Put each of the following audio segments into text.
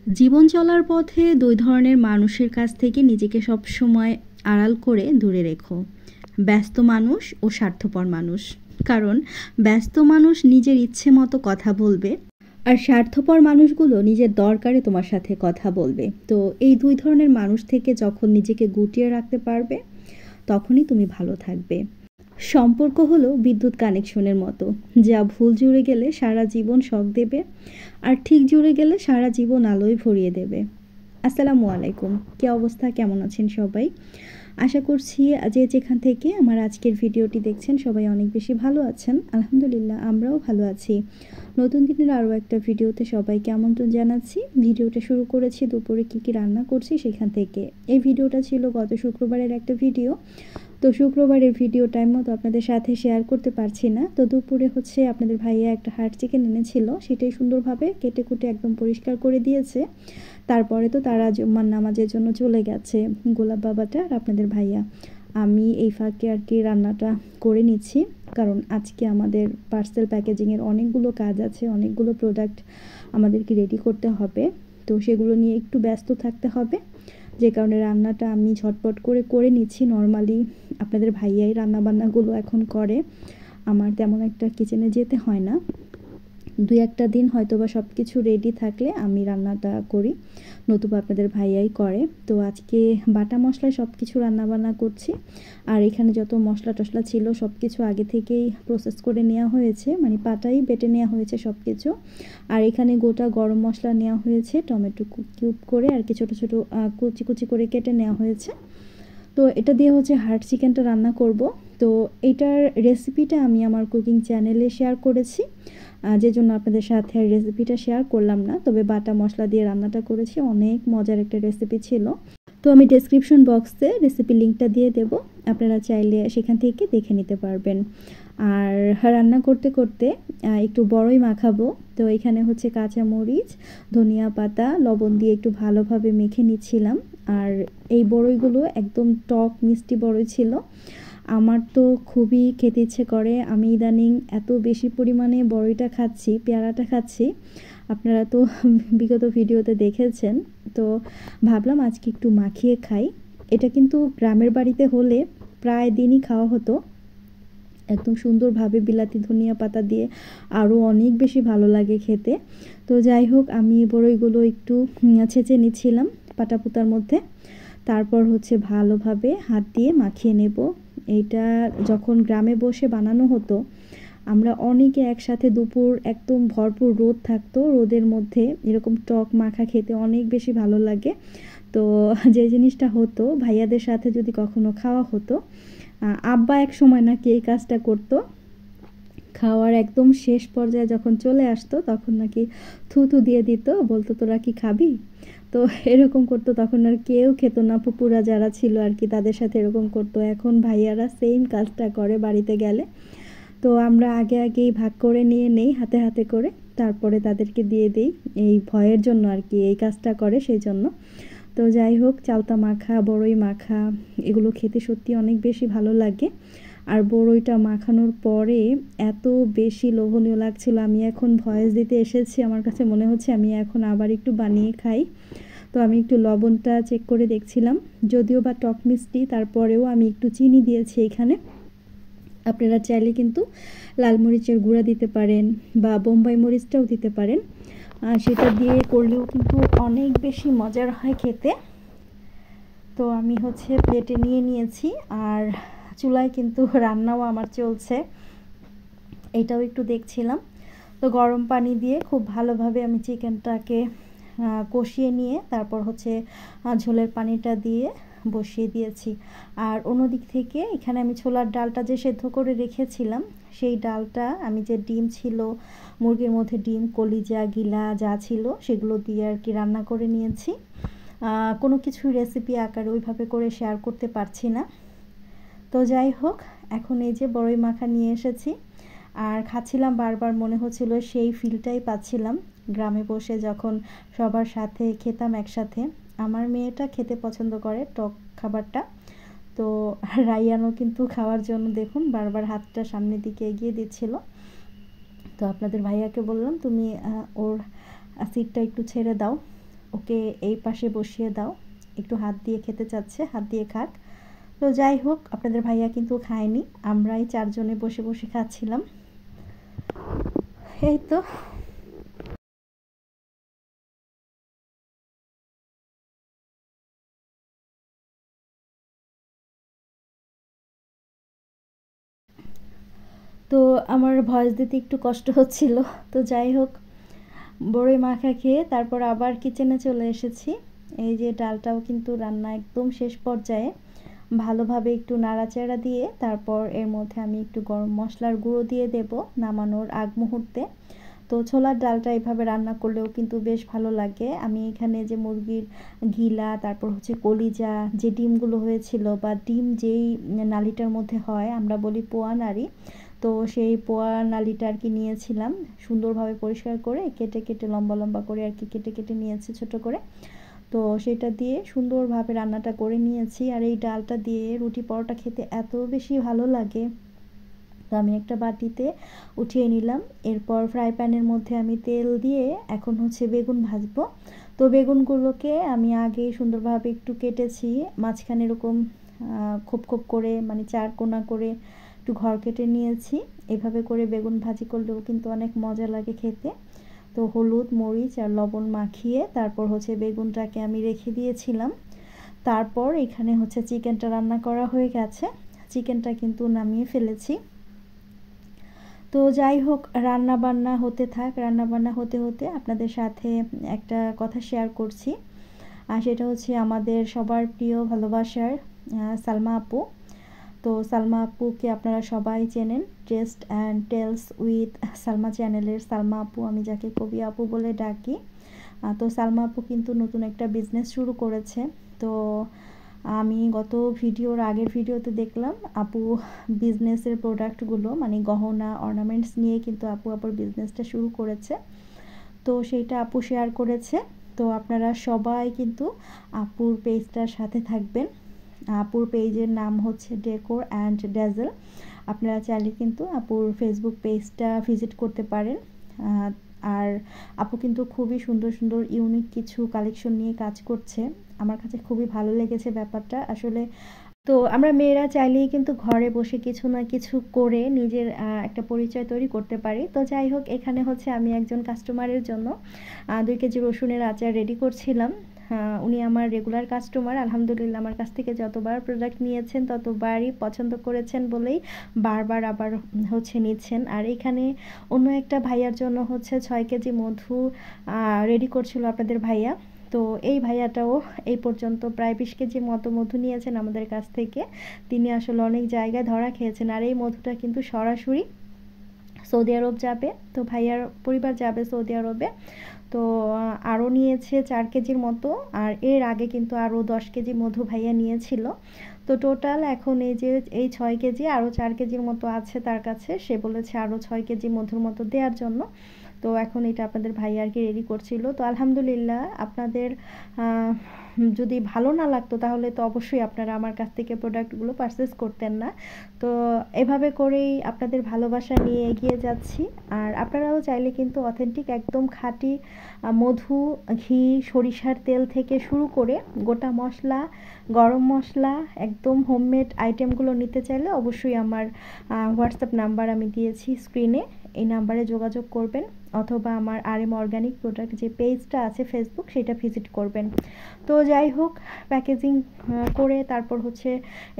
জীবন চলার পথে দুই ধরনের মানুষের কাছ থেকে নিজেকে সবসময় আড়াল করে দূরে রেখো। ব্যস্ত মানুষ ও স্বার্থপর মানুষ। কারণ ব্যস্ত মানুষ নিজের ইচ্ছে মতো কথা বলবে, আর স্বার্থপর মানুষগুলো নিজের দরকারে তোমার সাথে কথা বলবে। তো এই দুই ধরনের মানুষ থেকে যখন নিজেকে গুটিয়ে রাখতে পারবে, তখনই তুমি ভালো থাকবে। সম্পর্ক হলো বিদ্যুৎ কানেকশনের মতো, যা ভুল জুড়ে গেলে সারা জীবন শক দেবে, আর ঠিক জুড়ে গেলে সারা জীবন আলোয় ভরিয়ে দেবে। আসসালামু আলাইকুম, কী অবস্থা, কেমন আছেন সবাই? আশা করছি যে যেখান থেকে আমার আজকের ভিডিওটি দেখছেন সবাই অনেক বেশি ভালো আছেন। আলহামদুলিল্লাহ, আমরাও ভালো আছি। নতুন দিনের আরও একটা ভিডিওতে সবাইকে আমন্ত্রণ জানাচ্ছি। ভিডিওটা শুরু করেছি দুপুরে কী কী রান্না করছি সেখান থেকে। এই ভিডিওটা ছিল গত শুক্রবারের একটা ভিডিও। তো শুক্রবারের ভিডিও টাইম মতো আপনাদের সাথে শেয়ার করতে পারছি না। তো দুপুরে হচ্ছে আপনাদের ভাইয়া একটা হার্ড চিকেন এনেছিল, সেটাই সুন্দরভাবে কেটে কুটে একদম পরিষ্কার করে দিয়েছে। তারপরে তো তারা জুম্মার নামাজের জন্য চলে গেছে, গোলাপ বাবাটা আর আপনাদের ভাইয়া। আমি এই ফাঁকে আর কি রান্নাটা করে নিচ্ছি, কারণ আজকে আমাদের পার্সেল প্যাকেজিংয়ের অনেকগুলো কাজ আছে, অনেকগুলো প্রোডাক্ট আমাদেরকে রেডি করতে হবে। তো সেগুলো নিয়ে একটু ব্যস্ত থাকতে হবে, যে কারণে রান্নাটা আমি ঝটপট করে নিচ্ছি। নর্মালি আপনাদের ভাইয়াই রান্নাবান্নাগুলো এখন করে, আমার তেমন একটা কিচেনে যেতে হয় না। দুই একটা দিন হয়তো বা সব কিছু রেডি থাকলে আমি রান্নাটা করি, নতুবা আপনাদের ভাইয়াই করে। তো আজকে বাটা মশলায় সব কিছু রান্নাবান্না করছি। আর এখানে যত মশলা টশলা ছিল সব কিছু আগে থেকেই প্রসেস করে নেওয়া হয়েছে, মানে পাটাই বেটে নেওয়া হয়েছে সব কিছু। আর এখানে গোটা গরম মশলা নেওয়া হয়েছে, টমেটো কিউব করে আর কি ছোটো ছোটো কুচি কুচি করে কেটে নেওয়া হয়েছে। তো এটা দিয়ে হচ্ছে হার্ড চিকেনটা রান্না করব। তো এটার রেসিপিটা আমি আমার কুকিং চ্যানেলে শেয়ার করেছি, যে জন্য আপনাদের সাথে রেসিপিটা শেয়ার করলাম না। তবে বাটা মশলা দিয়ে রান্নাটা করেছি, অনেক মজার একটা রেসিপি ছিল। তো আমি ডেসক্রিপশন বক্সে রেসিপি লিঙ্কটা দিয়ে দেব, আপনারা চাইলে সেখান থেকে দেখে নিতে পারবেন। আর রান্না করতে করতে একটু বড়ই মাখাবো। তো এখানে হচ্ছে কাঁচামরিচ, ধনিয়া পাতা, লবণ দিয়ে একটু ভালোভাবে মেখে নিচ্ছিলাম। আর এই বড়ইগুলো একদম টক মিষ্টি বড়ই ছিল। আমার তো খুবই খেতে ইচ্ছে করে, আমি ইদানিং এত বেশি পরিমাণে বড়ইটা খাচ্ছি, পেয়ারাটা খাচ্ছি, আপনারা তো বিগত ভিডিওতে দেখেছেন। তো ভাবলাম আজকে একটু মাখিয়ে খাই। এটা কিন্তু গ্রামের বাড়িতে হলে প্রায় দিনই খাওয়া হতো, একদম সুন্দরভাবে বিলাতি ধনিয়া পাতা দিয়ে, আরও অনেক বেশি ভালো লাগে খেতে। তো যাই হোক, আমি বড়ইগুলো একটু ছেঁচে নিচ্ছিলাম পাটাপুতার মধ্যে, তারপর হচ্ছে ভালোভাবে হাত দিয়ে মাখিয়ে নেব। এইটা যখন গ্রামে বসে বানানো হতো, আমরা অনেকে একসাথে দুপুর একদম ভরপুর রোদ থাকতো, রোদের মধ্যে এরকম টক মাখা খেতে অনেক বেশি ভালো লাগে। তো যে জিনিসটা হতো, ভাইয়াদের সাথে যদি কখনো খাওয়া হতো, আব্বা এক সময় নাকি এই কাজটা করতো। খাওয়ার একদম শেষ পর্যায়ে যখন চলে আসতো, তখন নাকি থুতু দিয়ে দিত, বলতো তোরা কি খাবি। তো এরকম করতো, তখন আর কেউ খেত না, পুপুরা যারা ছিল আর কি তাদের সাথে এরকম করতো। এখন ভাইয়ারা সেম কাজটা করে বাড়িতে গেলে। তো আমরা আগে আগেই ভাগ করে নিয়ে নেই হাতে হাতে করে, তারপরে তাদেরকে দিয়ে দিই, এই ভয়ের জন্য আর কি এই কাজটা করে, সেই জন্য। তো যাই হোক, চালতা মাখা, বড়ই মাখা, এগুলো খেতে সত্যি অনেক বেশি ভালো লাগে। আর বড়ইটা মাখানোর পরে এত বেশি লোভনীয় লাগছিল, আমি এখন ভয়েস দিতে এসেছি, আমার কাছে মনে হচ্ছে আমি এখন আবার একটু বানিয়ে খাই। তো আমি একটু লবণটা চেক করে দেখছিলাম, যদিও বা টক মিষ্টি, তারপরেও আমি একটু চিনি দিয়েছি এখানে। আপনারা চাইলে কিন্তু লাল মরিচের গুঁড়া দিতে পারেন, বা বোম্বাই মরিচটাও দিতে পারেন, সেটা দিয়ে করলেও কিন্তু অনেক বেশি মজার হয় খেতে। তো আমি হচ্ছে প্লেটে নিয়ে নিয়েছি, আর চুলায় কিন্তু রান্নাও আমার চলছে, এটাও একটু দেখছিলাম। তো গরম পানি দিয়ে খুব ভালোভাবে আমি চিকেনটাকে কষিয়ে নিয়ে তারপর হচ্ছে ঝোলের পানিটা দিয়ে বসিয়ে দিয়েছি। আর অন্যদিক থেকে এখানে আমি ছোলার ডালটা যে সেদ্ধ করে রেখেছিলাম, সেই ডালটা আমি যে ডিম ছিল মুরগির মধ্যে, ডিম কলিজা গিলা যা ছিল সেগুলো দিয়ে আর কি রান্না করে নিয়েছি। কোনো কিছু রেসিপি আকারে ওইভাবে করে শেয়ার করতে পারছি না। তো যাই হোক, এখন এই যে বড়ই মাখা নিয়ে এসেছি, আর খাচ্ছিলাম, বারবার মনে হচ্ছিল সেই ফিলটাই পাচ্ছিলাম গ্রামে বসে যখন সবার সাথে খেতাম একসাথে। আমার মেয়েটা খেতে পছন্দ করে টক খাবারটা, তো রাইয়ানও কিন্তু খাওয়ার জন্য দেখুন বারবার হাতটা সামনের দিকে এগিয়ে দিচ্ছিল। তো আপনাদের ভাইয়াকে বললাম তুমি ওর সিটটা একটু ছেড়ে দাও। ওকে এই পাশে বসিয়ে দাও, একটু হাত দিয়ে খেতে চাচ্ছে, হাত দিয়ে খাক। তো যাই হোক, আপনাদের ভাইয়া কিন্তু খায়নি, আমরাই 4 জনে বসে বসে খাচ্ছিলাম। এই তো। তো আমার ভয়েস দিতে একটু কষ্ট হচ্ছিল। তো যাই হোক, বড়ই মাখা খেয়ে তারপর আবার কিচেনে চলে এসেছি। এই যে ডালটাও কিন্তু রান্না একদম শেষ পর্যায়ে, ভালোভাবে একটু নাড়াচাড়া দিয়ে তারপর এর মধ্যে আমি একটু গরম মশলার গুঁড়ো দিয়ে দেব নামানোর আগ মুহূর্তে। তো ছোলার ডালটা এভাবে রান্না করলেও কিন্তু বেশ ভালো লাগে। আমি এখানে যে মুরগির গিলা, তারপর হচ্ছে কলিজা, যে ডিমগুলো হয়েছিল বা ডিম যেই নালিটার মধ্যে হয়, আমরা বলি পোয়া নাড়ি, তো সেই পোয়া নালিটা আর কি নিয়েছিলাম, সুন্দরভাবে পরিষ্কার করে কেটে কেটে লম্বা লম্বা করে আর কি কেটে কেটে নিয়েছি ছোট করে। তো সেটা দিয়ে সুন্দরভাবে রান্নাটা করে নিয়েছি। আর এই ডালটা দিয়ে রুটি পরোটা খেতে এত বেশি ভালো লাগে। তো আমি একটা বাটিতে উঠিয়ে নিলাম। এরপর ফ্রাই প্যানের মধ্যে আমি তেল দিয়ে এখন হচ্ছে বেগুন ভাজবো। তো বেগুনগুলোকে আমি আগে সুন্দরভাবে একটু কেটেছি, মাঝখানে এরকম খোপ খোপ করে, মানে 4 কোনা করে একটু ঘর কেটে নিয়েছি। এভাবে করে বেগুন ভাজি করলেও কিন্তু অনেক মজা লাগে খেতে। তো হলুদ, মরিচ আর লবণ মাখিয়ে তারপর হচ্ছে বেগুনটাকে আমি রেখে দিয়েছিলাম। তারপর এখানে হচ্ছে চিকেনটা রান্না করা হয়ে গেছে, চিকেনটা কিন্তু নামিয়ে ফেলেছি। তো যাই হোক, রান্না বান্না হতে থাক, রান্না বান্না হতে হতে আপনাদের সাথে একটা কথা শেয়ার করছি। আর সেটা হচ্ছে আমাদের সবার প্রিয় ভালোবাসার সালমা আপু। তো সালমা আপুকে আপনারা সবাই চেনেন, taste and tells with Salma চ্যানেলের সালমা আপু, আমি যাকে কবি আপু বলে ডাকি। তো সালমা আপু কিন্তু নতুন একটা বিজনেস শুরু করেছে। তো আমি গত ভিডিওর আগের ভিডিওতে দেখলাম আপু বিজনেসের প্রোডাক্টগুলো, মানে গহনা অর্নামেন্টস নিয়ে কিন্তু আপু আপুর বিজনেসটা শুরু করেছে। তো সেইটা আপু শেয়ার করেছে। তো আপনারা সবাই কিন্তু আপুর পেজটার সাথে থাকবেন। আপুর পেজের নাম হচ্ছে ডেকোর অ্যান্ড ড্যাজেল। আপনারা চাইলে কিন্তু আপুর ফেসবুক পেজটা ভিজিট করতে পারেন। আর আপু কিন্তু খুবই সুন্দর সুন্দর ইউনিক কিছু কালেকশন নিয়ে কাজ করছে। আমার কাছে খুবই ভালো লেগেছে ব্যাপারটা আসলে। তো আমরা মেয়েরা চাইলেই কিন্তু ঘরে বসে কিছু না কিছু করে নিজের একটা পরিচয় তৈরি করতে পারি। তো যাই হোক, এখানে হচ্ছে আমি একজন কাস্টমারের জন্য 2 কেজি রসুনের আচার রেডি করছিলাম। উনি আমার রেগুলার কাস্টমার, আলহামদুলিল্লাহ আমার কাছ থেকে যতবার প্রোডাক্ট নিয়েছেন ততবারই পছন্দ করেছেন বলেই বারবার আবার হচ্ছে নিচ্ছেন। আর এখানে অন্য একটা ভাইয়ার জন্য হচ্ছে 6 কেজি মধু রেডি করছিল আপনাদের ভাইয়া। তো এই ভাইয়াটাও এই পর্যন্ত প্রায় 20 কেজি মতো মধু নিয়েছেন আমাদের কাছ থেকে। তিনি আসলে অনেক জায়গায় ধরা খেয়েছেন। আর এই মধুটা কিন্তু সরাসরি সৌদি আরব যাবে, তো ভাইয়ার পরিবার যাবে সৌদি আরবে। তো আরও নিয়েছে 4 কেজির মতো, আর এর আগে কিন্তু আরও 10 কেজি মধু ভাইয়া নিয়েছিল। তো টোটাল এখন এই যে এই 6 কেজি আরও 4 কেজির মতো আছে তার কাছে, সে বলেছে আরও 6 কেজি মধুর মতো দেওয়ার জন্য। তো এখন এটা আপনাদের ভাই আর কি রেডি করছিল। তো আলহামদুলিল্লাহ, আপনাদের যদি ভালো না লাগতো তাহলে তো অবশ্যই আপনারা আমার কাছ থেকে প্রোডাক্টগুলো পারচেস করতেন না। তো এভাবে করেই আপনাদের ভালোবাসা নিয়ে এগিয়ে যাচ্ছি। আর আপনারাও চাইলে কিন্তু অথেন্টিক একদম খাঁটি মধু, ঘি, সরিষার তেল থেকে শুরু করে গোটা মশলা, গরম মশলা, একদম হোমমেড আইটেমগুলো নিতে চাইলে অবশ্যই আমার হোয়াটসঅ্যাপ নাম্বার আমি দিয়েছি স্ক্রিনে, এই নাম্বারে যোগাযোগ করবেন, অথবা আমার RM অর্গানিক প্রোডাক্ট যে পেজটা আছে ফেসবুক, সেটা ভিজিট করবেন। তো যাই হোক, প্যাকেজিং করে তারপর হচ্ছে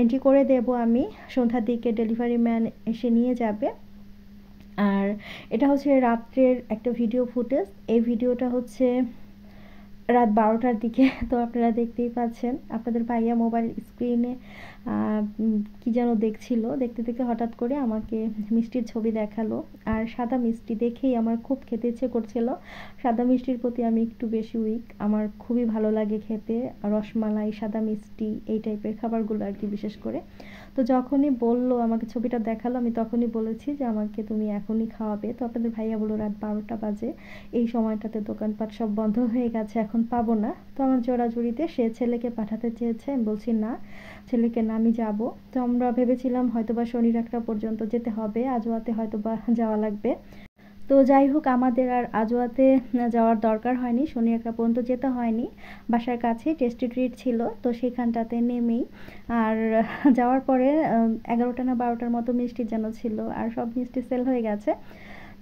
এন্ট্রি করে দেব আমি, সন্ধ্যার দিকে ডেলিভারি ম্যান এসে নিয়ে যাবে। আর এটা হচ্ছে রাত্রের একটা ভিডিও ফুটেজ। এই ভিডিওটা হচ্ছে রাত 12টার দিকে। তো আপনারা দেখতেই পাচ্ছেন, আপনাদের ভাইয়া মোবাইল স্ক্রিনে কি যেন দেখছিল, দেখতে দেখতে হঠাৎ করে আমাকে মিষ্টির ছবি দেখালো। আর সাদা মিষ্টি দেখেই আমার খুব খেতে ইচ্ছে করছিল। সাদা মিষ্টির প্রতি আমি একটু বেশি উইক, আমার খুবই ভালো লাগে খেতে রসমালাই, সাদা মিষ্টি, এই টাইপের খাবারগুলো আর কি বিশেষ করে। তো যখনই বলল, আমাকে ছবিটা দেখালো, আমি তখনই বলেছি যে আমাকে তুমি এখনই খাওয়াবে। তো আপনাদের ভাইয়া বললো রাত 12টা বাজে, এই সময়টাতে দোকানপাট সব বন্ধ হয়ে গেছে, এখন পাবো না। তো আমার জোরাজুরিতে সে ছেলেকে পাঠাতে চেয়েছে, আমি বলছি না, ছেলেকে না, আমি যাবো। তো আমরা ভেবেছিলাম হয়তোবা শনি রাতটা পর্যন্ত যেতে হবে, আজওয়াতে হয়তোবা যাওয়া লাগবে। তো যাই হোক, আমাদের আর আজওয়াতে যাওয়ার দরকার হয়নি, শনি একটা পর্যন্ত যেতে হয়নি। বাসার কাছে টেস্টি ট্রিট ছিল, তো সেখানটাতে নেমেই আর যাওয়ার পরে 11টা না 12টার মতো মিষ্টি যেন ছিল, আর সব মিষ্টি সেল হয়ে গেছে।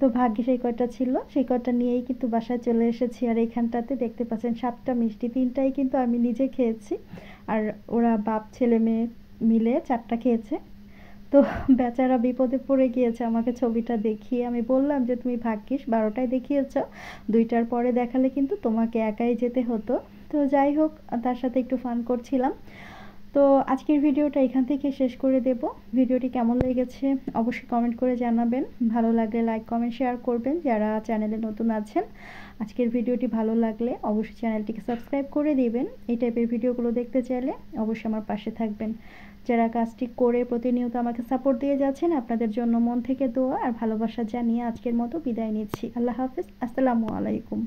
তো ভাগ্যে সেই কয়টা ছিল, সেই কয়টা নিয়েই কিন্তু বাসায় চলে এসেছি। আর এইখানটাতে দেখতে পাচ্ছেন 7টা মিষ্টি, 3টাই কিন্তু আমি নিজে খেয়েছি, আর ওরা বাপ ছেলে মেয়ে মিলে 4টা খেয়েছে। তো বেচারা বিপদে পড়ে গিয়েছে আমাকে ছবিটা দেখিয়ে। আমি বললাম যে তুমি ভাগ্যিস 12টায় দেখিয়েছ, 2টার পরে দেখালে কিন্তু তোমাকে একাই যেতে হতো। তো যাই হোক, তার সাথে একটু ফান করছিলাম। তো আজকের ভিডিওটা এখান থেকে শেষ করে দেব। ভিডিওটি কেমন লেগেছে অবশ্যই কমেন্ট করে জানাবেন। ভালো লাগলে লাইক কমেন্ট শেয়ার করবেন যারা চ্যানেলে নতুন আছেন। আজকের ভিডিওটি ভালো লাগলে অবশ্যই চ্যানেলটিকে সাবস্ক্রাইব করে দিবেন। এই টাইপের ভিডিওগুলো দেখতে চাইলে অবশ্যই আমার পাশে থাকবেন। যারা কাজটি করে প্রতিনিয়ত আমাকে সাপোর্ট দিয়ে যাচ্ছেন, আপনাদের জন্য মন থেকে দোয়া আর ভালোবাসা জানিয়ে আজকের মতো বিদায় নিচ্ছি। আল্লাহ হাফেজ, আসসালামু আলাইকুম।